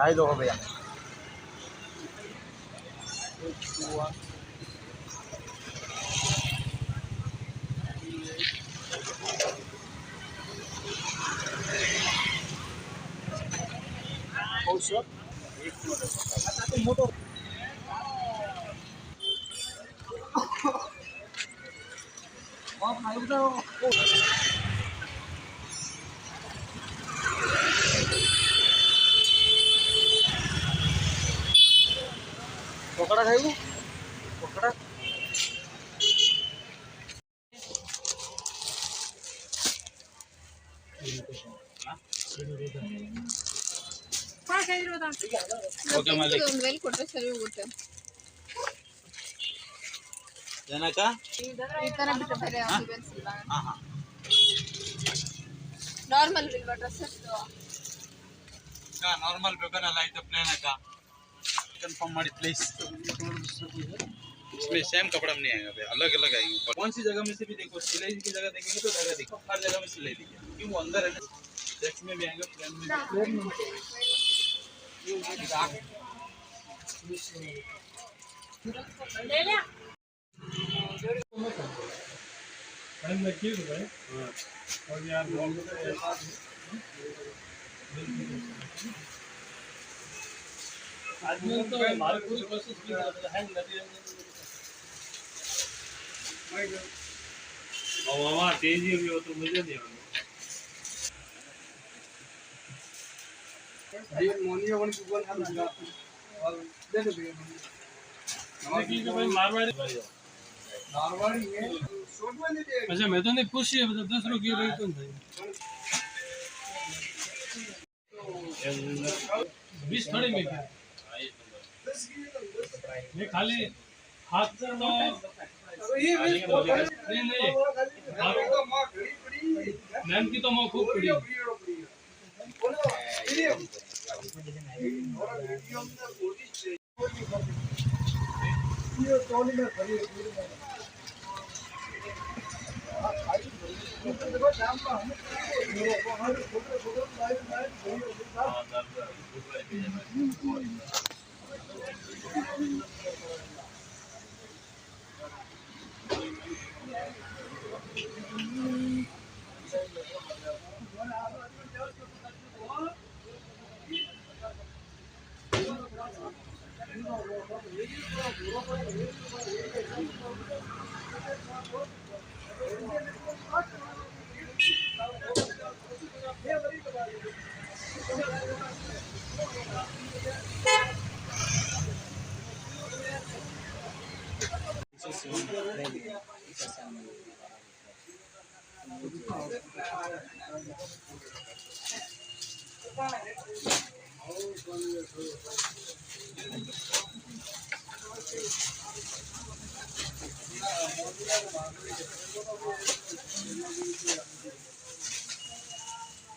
ढाई दो हो भैया। मोटो पकड़ा खाइबू पकड़ा ఓకే మళ్ళీ 2000 కొట్టే సరి ಹೋಗುತ್ತೆ ಜನಕ ಈ ತರ ಬಿಟ್ಟು ಬೇರೆ ಡಿವೈಸ್ ಇಲ್ಲ ನಾರ್ಮಲ್ ಇಲ್ವಾ ಡ್ರೆಸ್ಸಸ್ का नॉर्मल पेपर अला इतना प्लेन है का कंफर्म ಮಾಡಿ प्लीज। इसमें सेम कपड़ा नहीं आएगा भाई, अलग अलग आएगी। कौन सी जगह में से भी देखो, सिलाई की जगह देखेंगे तो जगह देखो, हर जगह में सिलाई दिखेगी क्योंकि वो अंदर है ना। चेक्स में भी आएगा, प्लेन में ले ले टाइम लगेगा भाई। हां और यार आदमी तो हमारे पूरी कोशिश की हैंग लगे और वहाँ तेजी भी हो तो मुझे नहीं आना ये मोनिया वन गूगल हम और दे दो लेकिन भाई मारवाड़ी मारवाड़ी है शॉर्ट में दे। अच्छा मैं तो नहीं पूछी है, मतलब 10 रुपये भाई कौन भाई 20 थोड़ी में क्या ये खाली हाथ से तो नहीं नहीं मैम की तो मैं खूब पड़ी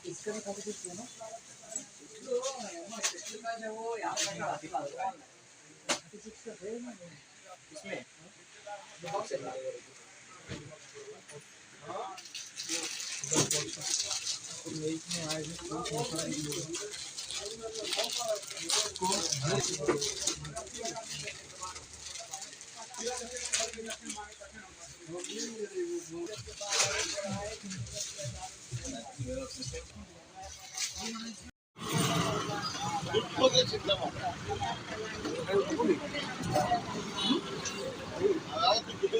इसका भी काफी कुछ है ना इसमें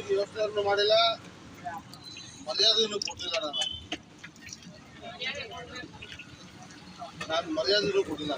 ವ್ಯವಸ್ಥೆಯನ್ನು ಮಾಡಿಲ್ಲ, ಮರ್ಯಾದೆಯನ್ನು ಕೊಟ್ಟಿಲ್ಲ. ನಾನು ಮರ್ಯಾದೆಯನ್ನು ಕೊಟ್ಟಿಲ್ಲ.